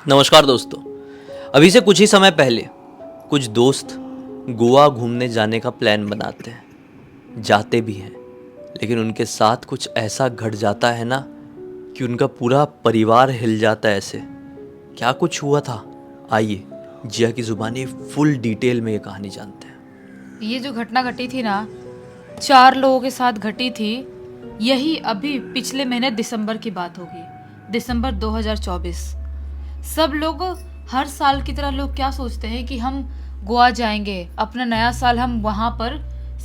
नमस्कार दोस्तों। अभी से कुछ ही समय पहले कुछ दोस्त गोवा घूमने जाने का प्लान बनाते हैं, जाते भी हैं, लेकिन उनके साथ कुछ ऐसा घट जाता है ना कि उनका पूरा परिवार हिल जाता है। ऐसे क्या कुछ हुआ था, आइए जिया की ज़ुबानी फुल डिटेल में ये कहानी जानते हैं। ये जो घटना घटी थी ना, 4 लोगों के साथ घटी थी। यही अभी पिछले महीने दिसंबर की बात होगी, दिसंबर 2024। सब लोग हर साल की तरह लोग क्या सोचते हैं कि हम गोवा जाएंगे, अपना नया साल हम वहाँ पर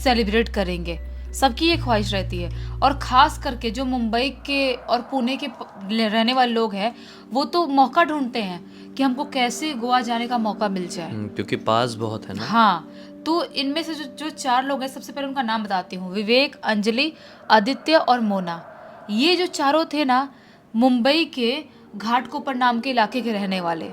सेलिब्रेट करेंगे। सबकी ये ख्वाहिश रहती है। और ख़ास करके जो मुंबई के और पुणे के रहने वाले लोग हैं, वो तो मौका ढूंढते हैं कि हमको कैसे गोवा जाने का मौका मिल जाए। क्योंकि पास बहुत है ना। हाँ, तो इनमें से जो 4 लोग हैं, सबसे पहले उनका नाम बताती हूँ। विवेक, अंजलि, आदित्य और मोना। ये जो चारों थे ना, मुंबई के घाटकोपर नाम के इलाके के रहने वाले,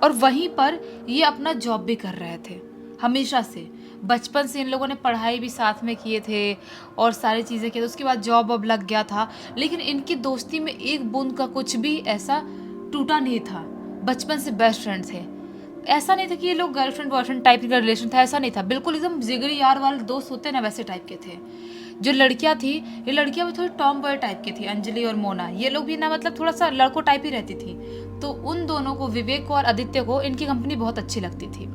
और वहीं पर ये अपना जॉब भी कर रहे थे हमेशा से। बचपन से इन लोगों ने पढ़ाई भी साथ में किए थे और सारी चीज़ें की। उसके बाद जॉब अब लग गया था, लेकिन इनकी दोस्ती में एक बूंद का कुछ भी ऐसा टूटा नहीं था। बचपन से बेस्ट फ्रेंड थे। ऐसा नहीं था कि ये लोग गर्लफ्रेंड बॉयफ्रेंड टाइप का रिलेशन था, ऐसा नहीं था। बिल्कुल एकदम जिगरी यार वाले दोस्त होते हैं ना, वैसे टाइप के थे। जो लड़कियां थी, ये लड़कियां भी थोड़ी टॉम बॉय टाइप की थी। अंजलि और मोना, ये लोग भी ना मतलब थोड़ा सा लड़कों टाइप ही रहती थी। तो उन दोनों को, विवेक को और आदित्य को, इनकी कंपनी बहुत अच्छी लगती थी।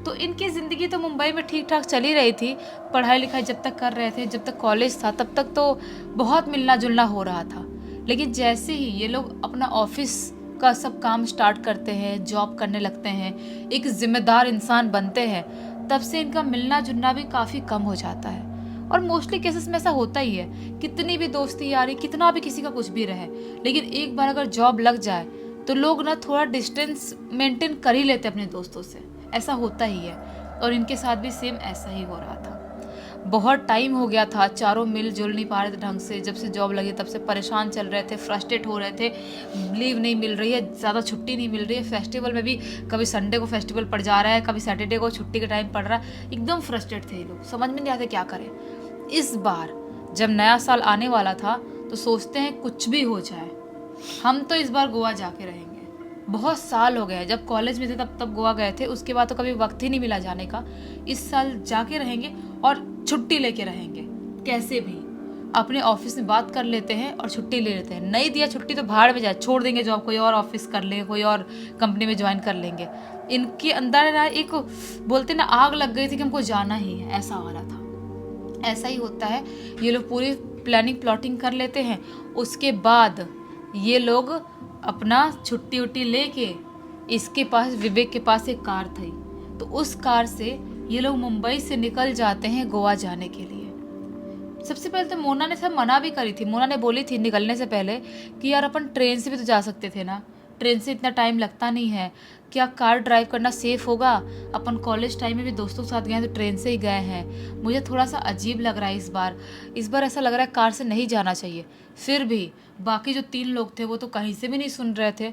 तो इनकी ज़िंदगी तो मुंबई में ठीक ठाक चली रही थी। पढ़ाई लिखाई जब तक कर रहे थे, जब तक कॉलेज था, तब तक तो बहुत मिलना जुलना हो रहा था। लेकिन जैसे ही ये लोग अपना ऑफिस का सब काम स्टार्ट करते हैं, जॉब करने लगते हैं, एक जिम्मेदार इंसान बनते हैं, तब से इनका मिलना जुलना भी काफ़ी कम हो जाता है। और मोस्टली केसेस में ऐसा होता ही है। कितनी भी दोस्ती यारी, कितना भी किसी का कुछ भी रहे, लेकिन एक बार अगर जॉब लग जाए तो लोग ना थोड़ा डिस्टेंस मेंटेन कर ही लेते अपने दोस्तों से। ऐसा होता ही है, और इनके साथ भी सेम ऐसा ही हो रहा था। बहुत टाइम हो गया था, चारों मिलजुल नहीं पा रहे थे ढंग से। जब से जॉब लगी तब से परेशान चल रहे थे, फ्रस्ट्रेट हो रहे थे। लीव नहीं मिल रही है, ज़्यादा छुट्टी नहीं मिल रही है। फेस्टिवल में भी कभी संडे को फेस्टिवल पड़ जा रहा है, कभी सैटरडे को छुट्टी का टाइम पड़ रहा है। एकदम फ्रस्ट्रेट थे ये लोग, समझ में नहीं आते क्या करें। इस बार जब नया साल आने वाला था तो सोचते हैं कुछ भी हो जाए, हम तो इस बार गोवा जाके रहेंगे। बहुत साल हो गए, जब कॉलेज में थे तब गोवा गए थे, उसके बाद तो कभी वक्त ही नहीं मिला जाने का। इस साल जाके रहेंगे और छुट्टी लेके रहेंगे। कैसे भी अपने ऑफिस में बात कर लेते हैं और छुट्टी ले लेते हैं। नहीं दिया छुट्टी तो भाड़ में जाए, छोड़ देंगे जॉब, कोई और ऑफिस कर लेंगे, कोई और कंपनी में ज्वाइन कर लेंगे। इनके अंदर ना एक बोलते ना आग लग गई थी कि हमको जाना ही है, ऐसा वाला था। ऐसा ही होता है। ये लोग पूरी प्लानिंग प्लॉटिंग कर लेते हैं। उसके बाद ये लोग अपना छुट्टी उट्टी लेके, इसके पास, विवेक के पास एक कार थी, तो उस कार से ये लोग मुंबई से निकल जाते हैं गोवा जाने के लिए। सबसे पहले तो मोना ने सब मना भी करी थी। मोना ने बोली थी निकलने से पहले कि यार अपन ट्रेन से भी तो जा सकते थे ना, ट्रेन से इतना टाइम लगता नहीं है, क्या कार ड्राइव करना सेफ होगा? अपन कॉलेज टाइम में भी दोस्तों के साथ गए हैं तो ट्रेन से ही गए हैं। मुझे थोड़ा सा अजीब लग रहा है इस बार ऐसा लग रहा है कार से नहीं जाना चाहिए। फिर भी बाकी जो 3 लोग थे वो तो कहीं से भी नहीं सुन रहे थे।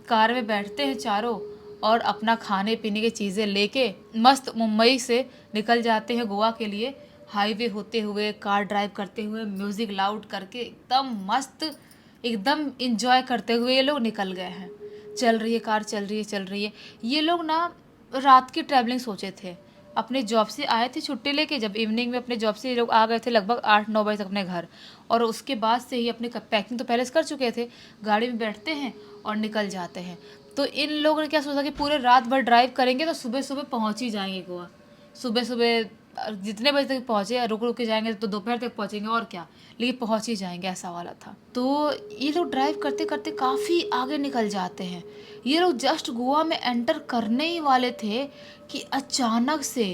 कार में बैठते हैं चारों और अपना खाने पीने की चीज़ें लेके मस्त मुंबई से निकल जाते हैं गोवा के लिए। हाईवे होते हुए, कार ड्राइव करते हुए, म्यूज़िक लाउड करके एकदम मस्त, एकदम इंजॉय करते हुए ये लोग निकल गए हैं। चल रही है कार, चल रही है। ये लोग ना रात की ट्रैवलिंग सोचे थे। अपने जॉब से आए थे छुट्टी लेके, जब इवनिंग में अपने जॉब से ये लोग आ गए थे लगभग 8-9 बजे तक अपने घर, और उसके बाद से ही अपने पैकिंग तो पहले से कर चुके थे। गाड़ी में बैठते हैं और निकल जाते हैं। तो इन लोगों ने क्या सोचा कि पूरे रात भर ड्राइव करेंगे तो सुबह सुबह पहुँच ही जाएंगे गोवा। सुबह सुबह जितने बजे तक पहुँचे, रुक रुक के जाएंगे तो दोपहर तक पहुँचेंगे और क्या, लेकिन पहुँच ही जाएंगे, ऐसा वाला था। तो ये लोग ड्राइव करते करते काफ़ी आगे निकल जाते हैं। ये लोग जस्ट गोवा में एंटर करने ही वाले थे कि अचानक से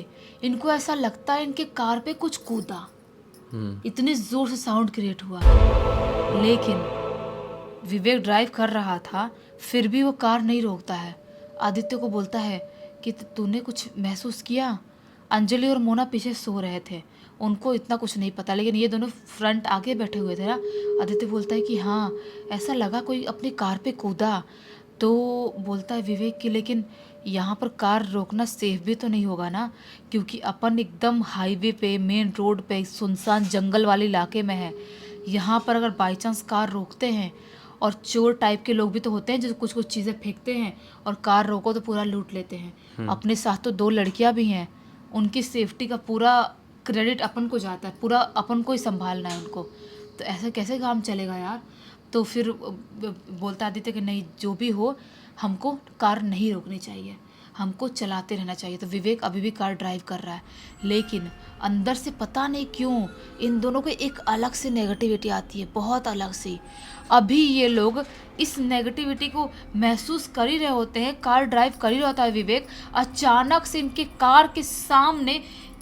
इनको ऐसा लगता है इनके कार पे कुछ कूदा। इतने ज़ोर से साउंड क्रिएट हुआ, लेकिन विवेक ड्राइव कर रहा था, फिर भी वो कार नहीं रोकता है। आदित्य को बोलता है कि तूने कुछ महसूस किया? अंजलि और मोना पीछे सो रहे थे, उनको इतना कुछ नहीं पता, लेकिन ये दोनों फ्रंट आगे बैठे हुए थे ना। आदित्य बोलता है कि हाँ, ऐसा लगा कोई अपनी कार पे कूदा। तो बोलता है विवेक कि लेकिन यहाँ पर कार रोकना सेफ भी तो नहीं होगा ना, क्योंकि अपन एकदम हाईवे पे, मेन रोड पे, सुनसान जंगल वाले इलाके में है। यहाँ पर अगर बाई चांस कार रोकते हैं और चोर टाइप के लोग भी तो होते हैं जो कुछ कुछ चीज़ें फेंकते हैं और कार रोको तो पूरा लूट लेते हैं। अपने साथ तो 2 लड़कियां भी हैं, उनकी सेफ्टी का पूरा क्रेडिट अपन को जाता है, पूरा अपन को ही संभालना है उनको। तो ऐसा कैसे काम चलेगा यार। तो फिर बोलता आदित्य कि नहीं, जो भी हो हमको कार नहीं रोकनी चाहिए, हमको चलाते रहना चाहिए। तो विवेक अभी भी कार ड्राइव कर रहा है, लेकिन अंदर से पता नहीं क्यों इन दोनों को एक अलग से नेगेटिविटी आती है, बहुत अलग सी। अभी ये लोग इस नेगेटिविटी को महसूस कर ही रहे होते हैं, कार ड्राइव कर ही रहा होता है विवेक, अचानक से इनके कार के सामने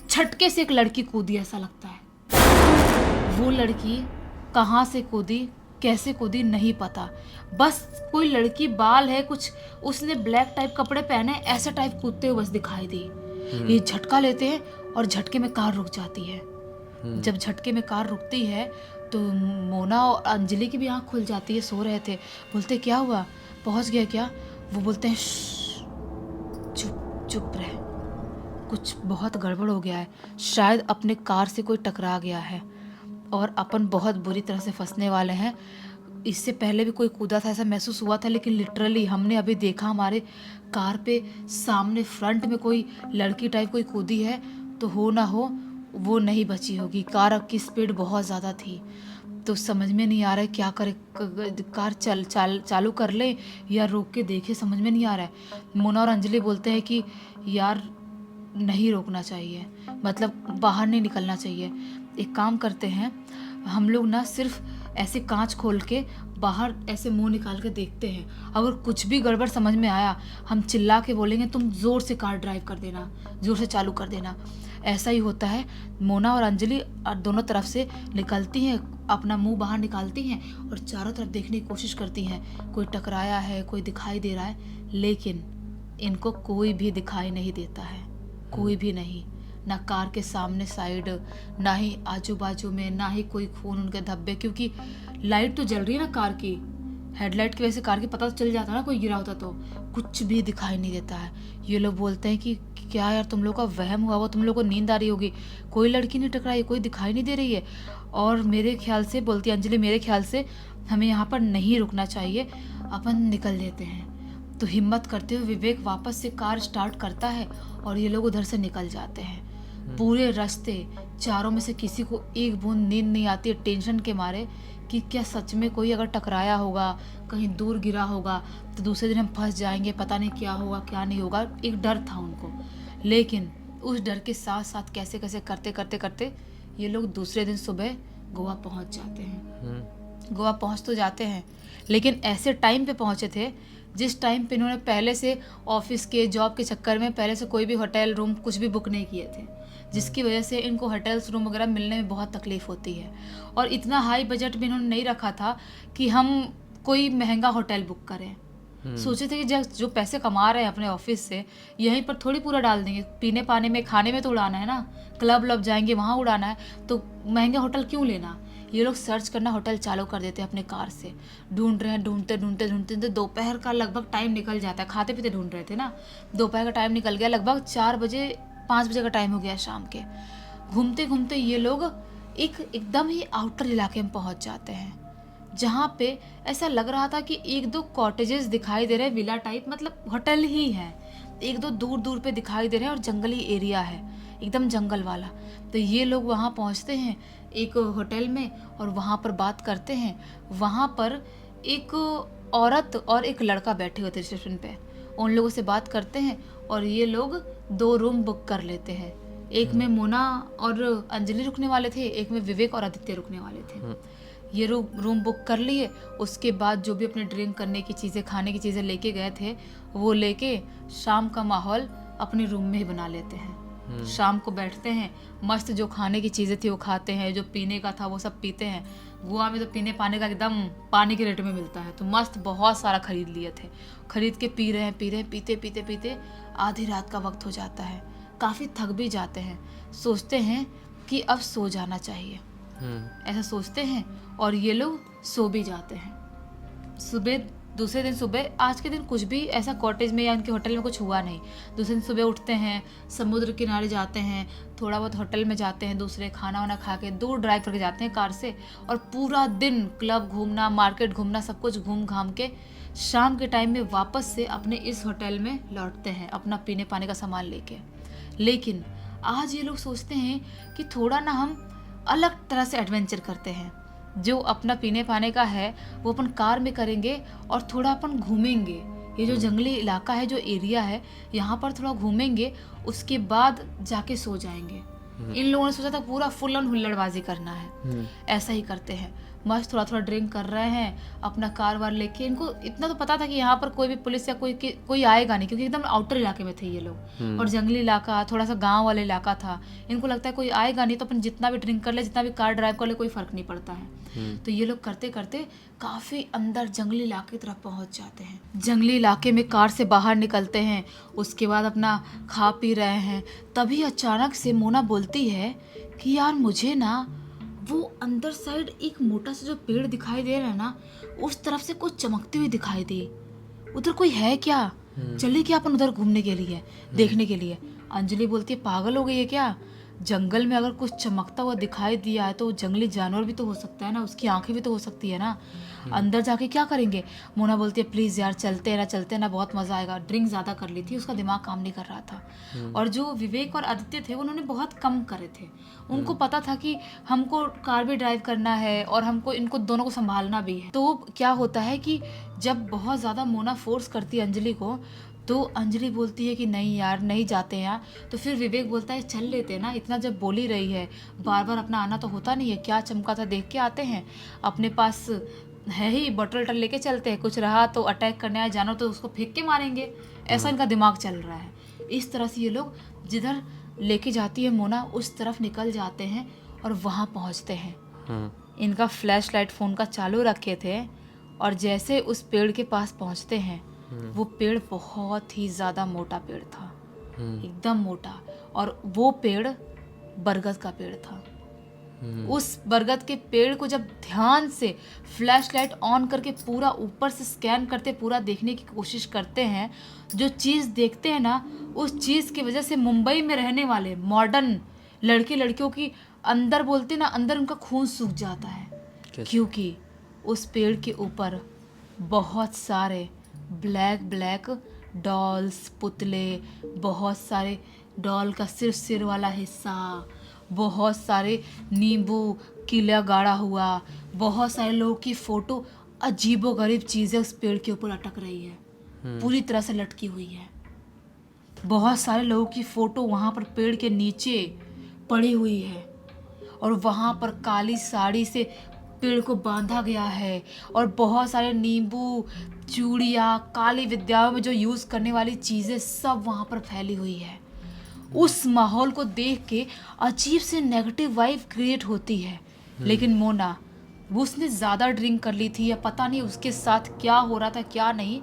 झटके से एक लड़की कूदी, ऐसा लगता है। वो लड़की कहाँ से कूदी, कैसे कूदी नहीं पता, बस कोई लड़की बाल है कुछ, उसने ब्लैक टाइप कपड़े पहने, ऐसे टाइप कूदते हुए बस दिखाई दी। ये झटका लेते हैं और झटके में कार रुक जाती है। जब झटके में कार रुकती है तो मोना और अंजलि की भी आँख खुल जाती है, सो रहे थे। बोलते क्या हुआ, पहुंच गया क्या? वो बोलते हैं चुप चुप रहे, कुछ बहुत गड़बड़ हो गया है, शायद अपने कार से कोई टकरा गया है और अपन बहुत बुरी तरह से फंसने वाले हैं। इससे पहले भी कोई कूदा था ऐसा महसूस हुआ था, लेकिन लिटरली हमने अभी देखा हमारे कार पे सामने फ्रंट में कोई लड़की टाइप कोई कूदी है, तो हो ना हो वो नहीं बची होगी। कार की स्पीड बहुत ज़्यादा थी, तो समझ में नहीं आ रहा है क्या करे, कार चालू कर ले या रोक के देखे, समझ में नहीं आ रहा है। मोना और अंजलि बोलते हैं कि यार नहीं रोकना चाहिए, मतलब बाहर नहीं निकलना चाहिए। एक काम करते हैं हम लोग ना, सिर्फ ऐसे कांच खोल के बाहर ऐसे मुंह निकाल के देखते हैं, अगर कुछ भी गड़बड़ समझ में आया हम चिल्ला के बोलेंगे तुम ज़ोर से कार ड्राइव कर देना, ज़ोर से चालू कर देना। ऐसा ही होता है। मोना और अंजलि दोनों तरफ से निकलती हैं, अपना मुंह बाहर निकालती हैं और चारों तरफ देखने की कोशिश करती हैं, कोई टकराया है, कोई दिखाई दे रहा है, लेकिन इनको कोई भी दिखाई नहीं देता है, कोई भी नहीं, ना कार के सामने साइड, ना ही आजू बाजू में, ना ही कोई खून उनके धब्बे, क्योंकि लाइट तो जल रही है ना कार की, हेडलाइट की वजह से कार की पता तो चल जाता ना कोई गिरा होता, तो कुछ भी दिखाई नहीं देता है। ये लोग बोलते हैं कि क्या यार तुम लोग का वहम हुआ, वो तुम लोग को नींद आ रही होगी, कोई लड़की नहीं टकराई, कोई दिखाई नहीं दे रही है, और मेरे ख्याल से, बोलती अंजलि, मेरे ख्याल से हमें यहाँ पर नहीं रुकना चाहिए, अपन निकल लेते हैं। तो हिम्मत करते हुए विवेक वापस से कार स्टार्ट करता है और ये लोग उधर से निकल जाते हैं। पूरे रास्ते चारों में से किसी को एक बूंद नींद नहीं आती है, टेंशन के मारे कि क्या सच में कोई अगर टकराया होगा, कहीं दूर गिरा होगा तो दूसरे दिन हम फंस जाएंगे, पता नहीं क्या होगा क्या नहीं होगा, एक डर था उनको। लेकिन उस डर के साथ साथ कैसे कैसे करते करते करते ये लोग दूसरे दिन सुबह गोवा पहुंच जाते हैं। गोवा पहुंच तो जाते हैं, लेकिन ऐसे टाइम पे पहुंचे थे जिस टाइम पे इन्होंने पहले से ऑफिस के जॉब के चक्कर में पहले से कोई भी होटल रूम कुछ भी बुक नहीं किए थे, जिसकी वजह से इनको होटल्स रूम वगैरह मिलने में बहुत तकलीफ होती है। और इतना हाई बजट भी इन्होंने नहीं रखा था कि हम कोई महंगा होटल बुक करें। सोचे थे कि जो पैसे कमा रहे हैं अपने ऑफिस से, यहीं पर थोड़ी पूरा डाल देंगे, पीने पाने में खाने में तो उड़ाना है ना, क्लब लब जाएंगे वहाँ उड़ाना है, तो महंगा होटल क्यों लेना। ये लोग सर्च करना होटल चालू कर देते हैं अपने कार से, ढूंढ रहे हैं, ढूंढते ढूंढते ढूंढते तो दोपहर का लगभग टाइम निकल जाता है, खाते पीते ढूंढ रहे थे ना, दोपहर का टाइम निकल गया, लगभग 4 बजे 5 बजे का टाइम हो गया शाम के। घूमते घूमते ये लोग एकदम ही आउटर इलाके में पहुंच जाते हैं, जहाँ पे ऐसा लग रहा था कि 1-2 कॉटेजेस दिखाई दे रहे हैं, विला टाइप, मतलब होटल ही है, 1-2 दूर दूर पे दिखाई दे रहे हैं और जंगली एरिया है, एकदम जंगल वाला। तो ये लोग वहाँ पहुँचते हैं एक होटल में और वहाँ पर बात करते हैं। वहाँ पर एक औरत और एक लड़का बैठे हुए थे रिसेप्शन पे, उन लोगों से बात करते हैं और ये लोग 2 रूम बुक कर लेते हैं। एक में मोना और अंजलि रुकने वाले थे, एक में विवेक और आदित्य रुकने वाले थे। ये रूम बुक कर लिए। उसके बाद जो भी अपने ड्रिंक करने की चीज़ें, खाने की चीज़ें लेके गए थे, वो लेके शाम का माहौल अपने रूम में ही बना लेते हैं। शाम को बैठते हैं, मस्त जो खाने की चीज़ें थी वो खाते हैं, जो पीने का था वो सब पीते हैं। गोवा में तो पीने पानी का एकदम पानी के रेट में मिलता है, तो मस्त बहुत सारा खरीद लिए थे, खरीद के पी रहे हैं, पीते पीते पीते आधी रात का वक्त हो जाता है, काफ़ी थक भी जाते हैं, सोचते हैं कि अब सो जाना चाहिए, ऐसा सोचते हैं और ये लोग सो भी जाते हैं। सुबह दूसरे दिन सुबह, आज के दिन कुछ भी ऐसा कॉटेज में या उनके होटल में कुछ हुआ नहीं। दूसरे दिन सुबह उठते हैं, समुद्र किनारे जाते हैं, थोड़ा बहुत होटल में जाते हैं, दूसरे खाना वाना खा के दूर ड्राइव करके जाते हैं कार से, और पूरा दिन क्लब घूमना, मार्केट घूमना, सब कुछ घूम घाम के शाम के टाइम में वापस से अपने इस होटल में लौटते हैं अपना पीने पाने का सामान लेके। लेकिन आज ये लोग सोचते हैं कि थोड़ा ना हम अलग तरह से एडवेंचर करते हैं। जो अपना पीने पाने का है वो अपन कार में करेंगे और थोड़ा अपन घूमेंगे। ये जो जंगली इलाका है, जो एरिया है, यहाँ पर थोड़ा घूमेंगे, उसके बाद जाके सो जाएंगे। इन लोगों ने सोचा था पूरा फुल ऑन हुल्लड़बाजी करना है। ऐसा ही करते हैं, मस्त थोड़ा थोड़ा ड्रिंक कर रहे हैं, अपना कार वार लेके। इनको इतना तो पता था कि यहाँ पर कोई भी पुलिस या कोई आएगा नहीं, क्योंकि एकदम आउटर इलाके में थे ये लोग, और जंगली इलाका, थोड़ा सा गांव वाला इलाका था। इनको लगता है कोई आएगा नहीं, तो अपन जितना भी ड्रिंक कर ले, जितना भी कार ड्राइव कर ले, कोई फर्क नहीं पड़ता है। तो ये लोग करते करते काफी अंदर जंगली इलाके की तरफ पहुंच जाते हैं। जंगली इलाके में कार से बाहर निकलते हैं, उसके बाद अपना खा पी रहे हैं। तभी अचानक से मोना बोलती है कि यार मुझे ना वो अंदर साइड एक मोटा सा जो पेड़ दिखाई दे रहा है ना, उस तरफ से कुछ चमकती हुई दिखाई दे। उधर कोई है क्या? चलिए क्या अपन उधर घूमने के लिए, देखने के लिए। अंजलि बोलती है पागल हो गई है क्या? जंगल में अगर कुछ चमकता हुआ दिखाई दिया है तो जंगली जानवर भी तो हो सकता है ना, उसकी आंखें भी तो हो सकती है ना। अंदर जाके क्या करेंगे? मोना बोलती है प्लीज़ यार चलते हैं ना, बहुत मज़ा आएगा। ड्रिंक ज़्यादा कर ली थी, उसका दिमाग काम नहीं कर रहा था। और जो विवेक और आदित्य थे उन्होंने बहुत कम करे थे। उनको पता था कि हमको कार भी ड्राइव करना है और हमको इनको दोनों को संभालना भी है। तो क्या होता है कि जब बहुत ज़्यादा मोना फोर्स करती है अंजलि को, तो अंजलि बोलती है कि नहीं यार नहीं जाते हैं। तो फिर विवेक बोलता है चल लेते हैं ना, इतना जब बोल ही रही है, बार बार अपना आना तो होता नहीं है, क्या चमका था देख के आते हैं, अपने पास है ही बॉटल वटल लेके चलते हैं, कुछ रहा तो अटैक करने आए जानवर तो उसको फेंक के मारेंगे। ऐसा इनका दिमाग चल रहा है। इस तरह से ये लोग जिधर लेके जाती है मोना उस तरफ निकल जाते हैं और वहाँ पहुँचते हैं। इनका फ्लैश लाइट फ़ोन का चालू रखे थे, और जैसे उस पेड़ के पास पहुँचते हैं, वो पेड़ बहुत ही ज़्यादा मोटा पेड़ था, एकदम मोटा। और वो पेड़ बरगद का पेड़ था। उस बरगद के पेड़ को जब ध्यान से फ्लैश लाइट ऑन करके पूरा ऊपर से स्कैन करते, पूरा देखने की कोशिश करते हैं, जो चीज़ देखते हैं ना, उस चीज़ की वजह से मुंबई में रहने वाले मॉडर्न लड़के लड़कियों की अंदर बोलते ना, अंदर उनका खून सूख जाता है। क्योंकि उस पेड़ के ऊपर बहुत सारे ब्लैक डॉल्स, पुतले, बहुत सारे डॉल का सिर वाला हिस्सा, बहुत सारे नींबू किला गाड़ा हुआ, बहुत सारे लोगों की फ़ोटो, अजीबोगरीब चीज़ें उस पेड़ के ऊपर अटक रही है, पूरी तरह से लटकी हुई है। बहुत सारे लोगों की फ़ोटो वहाँ पर पेड़ के नीचे पड़ी हुई है, और वहाँ पर काली साड़ी से पेड़ को बांधा गया है, और बहुत सारे नींबू, चूड़ियाँ, काली विद्याओं में जो यूज़ करने वाली चीज़ें सब वहाँ पर फैली हुई है। उस माहौल को देख के अजीब से नेगेटिव वाइब क्रिएट होती है। लेकिन मोना, वो उसने ज़्यादा ड्रिंक कर ली थी या पता नहीं उसके साथ क्या हो रहा था क्या नहीं,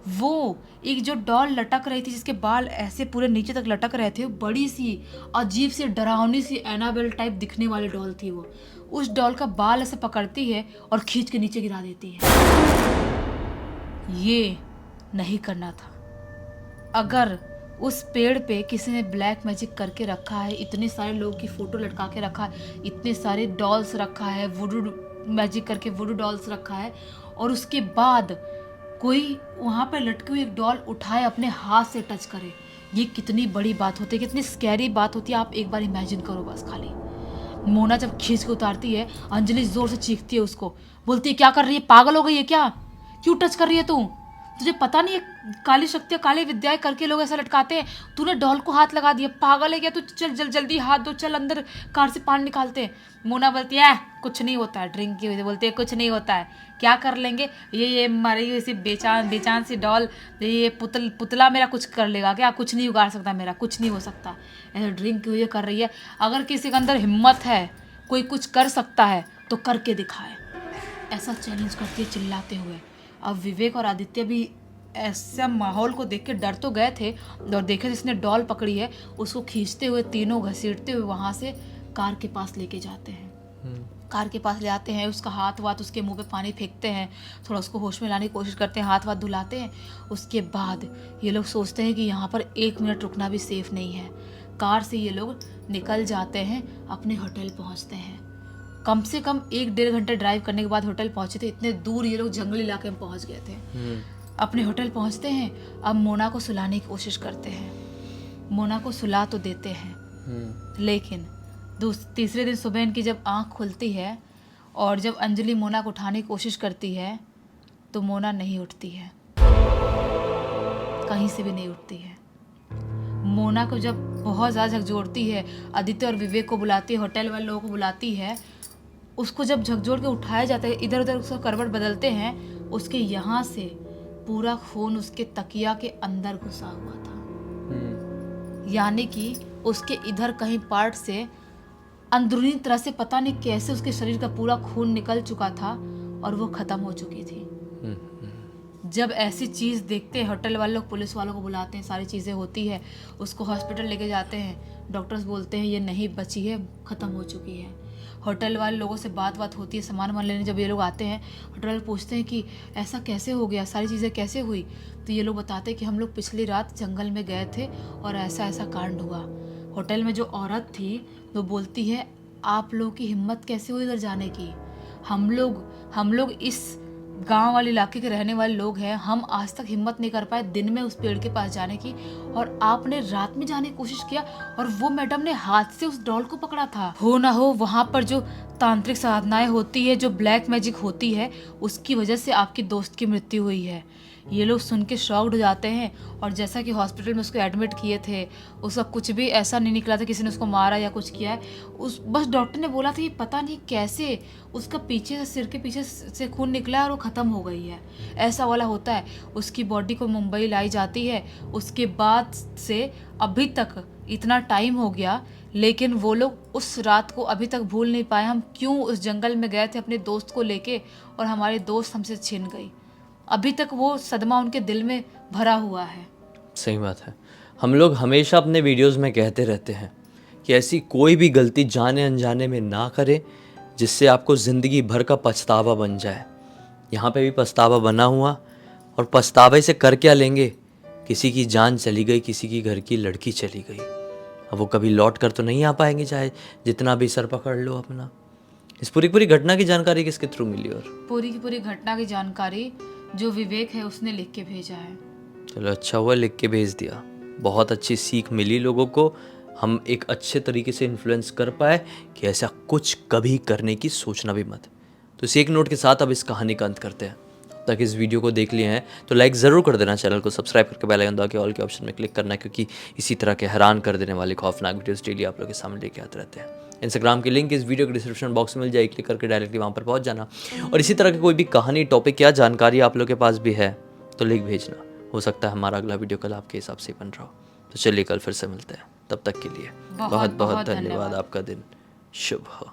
वो एक जो डॉल लटक रही थी जिसके बाल ऐसे पूरे नीचे तक लटक रहे थे, बड़ी सी अजीब सी डरावनी सी एनाबेल टाइप दिखने वाली डॉल थी वो। उस डॉल का बाल ऐसे पकड़ती है और खींच के नीचे गिरा देती है। ये नहीं करना था। अगर उस पेड़ पे किसी ने ब्लैक मैजिक करके रखा है, इतने सारे लोगों की फ़ोटो लटका के रखा है, इतने सारे डॉल्स रखा है, वुडू मैजिक करके वुडू डॉल्स रखा है, और उसके बाद कोई वहाँ पे लटकी हुई एक डॉल उठाए अपने हाथ से टच करे, ये कितनी बड़ी बात होती है, कितनी स्कैरी बात होती है। आप एक बार इमेजिन करो बस खाली। मोना जब खींच के उतारती है, अंजलि जोर से चीखती है उसको, बोलती है क्या कर रही है, पागल हो गई है क्या, क्यों टच कर रही है तू, तुझे पता नहीं है काली शक्तियाँ काली विद्याएं करके लोग ऐसा लटकाते हैं, तूने डॉल को हाथ लगा दिया, पागल है क्या तू, चल जल्दी हाथ दो, चल अंदर कार से पानी निकालते हैं। मोना बोलती है कुछ नहीं होता है, ड्रिंक की वजह से बोलती है कुछ नहीं होता है, क्या कर लेंगे, ये मरी हुई सी बेचान सी डॉल, ये पुतला मेरा कुछ कर लेगा क्या, कुछ नहीं उगाड़ सकता मेरा, कुछ नहीं हो सकता, ऐसा ड्रिंक की वजह कर रही है। अगर किसी के अंदर हिम्मत है, कोई कुछ कर सकता है तो करके दिखाए, ऐसा चैलेंज करती है चिल्लाते हुए। अब विवेक और आदित्य भी ऐसा माहौल को देख के डर तो गए थे, और देखे जिसने डॉल पकड़ी है उसको खींचते हुए, तीनों घसीटते हुए वहाँ से कार के पास लेके जाते हैं। कार के पास ले आते हैं, उसका हाथ वाथ उसके मुंह पे पानी फेंकते हैं, थोड़ा उसको होश में लाने की कोशिश करते हैं, हाथ वाथ धुलाते हैं। उसके बाद ये लोग सोचते हैं कि यहाँ पर 1 मिनट रुकना भी सेफ नहीं है। कार से ये लोग निकल जाते हैं, अपने होटल पहुँचते हैं। कम से कम 1-1.5 घंटे ड्राइव करने के बाद होटल पहुँचे थे। इतने दूर ये लोग जंगली इलाके में पहुँच गए थे। अपने होटल पहुँचते हैं, अब मोना को सुलाने की कोशिश करते हैं। मोना को सुला तो देते हैं, लेकिन तीसरे दिन सुबह इनकी जब आँख खुलती है और जब अंजलि मोना को उठाने की कोशिश करती है तो मोना नहीं उठती है, कहीं से भी नहीं उठती है। मोना को जब बहुत ज़्यादा झकझोरती है, आदित्य और विवेक को बुलाती है, होटल वाले लोगों को बुलाती है, उसको जब झकझोर के उठाया जाता है, इधर उधर उसका करवट बदलते हैं, उसके यहाँ से पूरा खून उसके तकिया के अंदर घुसा हुआ था। यानी कि उसके इधर कहीं पार्ट से अंदरूनी तरह से पता नहीं कैसे उसके शरीर का पूरा खून निकल चुका था और वो ख़त्म हो चुकी थी। जब ऐसी चीज़ देखते हैं, होटल वाले लोग पुलिस वालों को बुलाते हैं, सारी चीज़ें होती है, उसको हॉस्पिटल लेके जाते हैं। डॉक्टर्स बोलते हैं ये नहीं बची है, ख़त्म हो चुकी है। होटल वाले लोगों से बात होती है, सामान लेने जब ये लोग आते हैं, होटल वाले पूछते हैं कि ऐसा कैसे हो गया, सारी चीज़ें कैसे हुई। तो ये लोग बताते हैं कि हम लोग पिछली रात जंगल में गए थे और ऐसा ऐसा कांड हुआ। होटल में जो औरत थी वो बोलती है आप लोगों की हिम्मत कैसे हुई इधर जाने की। हम लोग इस गांव वाले इलाके के रहने वाले लोग हैं, हम आज तक हिम्मत नहीं कर पाए दिन में उस पेड़ के पास जाने की, और आपने रात में जाने की कोशिश किया और वो मैडम ने हाथ से उस डॉल को पकड़ा था। हो ना हो वहाँ पर जो तांत्रिक साधनाएं होती है, जो ब्लैक मैजिक होती है, उसकी वजह से आपकी दोस्त की मृत्यु हुई है। ये लोग सुन के शॉक्ड हो जाते हैं, और जैसा कि हॉस्पिटल में उसको एडमिट किए थे, उसका कुछ भी ऐसा नहीं निकला था किसी ने उसको मारा या कुछ किया है। बस डॉक्टर ने बोला था कि पता नहीं कैसे उसका पीछे से, सिर के पीछे से खून निकला है और वो ख़त्म हो गई है, ऐसा वाला होता है। उसकी बॉडी को मुंबई लाई जाती है। उसके बाद से अभी तक इतना टाइम हो गया, लेकिन वो लोग उस रात को अभी तक भूल नहीं पाए, हम क्यों उस जंगल में गए थे अपने दोस्त को लेके और हमारी दोस्त हमसे छिन गई। अभी तक वो सदमा उनके दिल में भरा हुआ है। सही बात है। हम लोग हमेशा अपने वीडियोस में कहते रहते हैं कि ऐसी कोई भी गलती जाने अनजाने में ना करें जिससे आपको ज़िंदगी भर का पछतावा बन जाए। यहाँ पे भी पछतावा बना हुआ, और पछतावे से कर क्या लेंगे। किसी की जान चली गई, किसी की घर की लड़की चली गई, अब वो कभी लौट कर तो नहीं आ पाएंगे, चाहे जितना भी सर पकड़ लो अपना। इस पूरी घटना की जानकारी किसके थ्रू मिली? और पूरी की पूरी घटना की जानकारी जो विवेक है उसने लिख के भेजा है। चलो अच्छा हुआ लिख के भेज दिया, बहुत अच्छी सीख मिली लोगों को। हम एक अच्छे तरीके से इन्फ्लुएंस कर पाए कि ऐसा कुछ कभी करने की सोचना भी मत। तो इस एक नोट के साथ अब इस कहानी का अंत करते हैं। तक इस वीडियो को देख लिए हैं तो लाइक ज़रूर कर देना, चैनल को सब्सक्राइब करके बेल आइकन दबा के ऑल के ऑप्शन में क्लिक करना, क्योंकि इसी तरह के हैरान कर देने वाले खौफनाक वीडियोस डेली आप लोग के सामने लेके आते रहते हैं। इंस्टाग्राम की लिंक इस वीडियो के डिस्क्रिप्शन बॉक्स में मिल जाएगी, क्लिक करके डायरेक्टली वहाँ पर पहुँच जाना। और इसी तरह की कोई भी कहानी, टॉपिक या जानकारी आप लोग के पास भी है तो लिंक भेजना, हो सकता है हमारा अगला वीडियो कल आपके हिसाब से बन रहा हो। तो चलिए कल फिर से मिलते हैं, तब तक के लिए बहुत बहुत धन्यवाद। आपका दिन शुभ हो।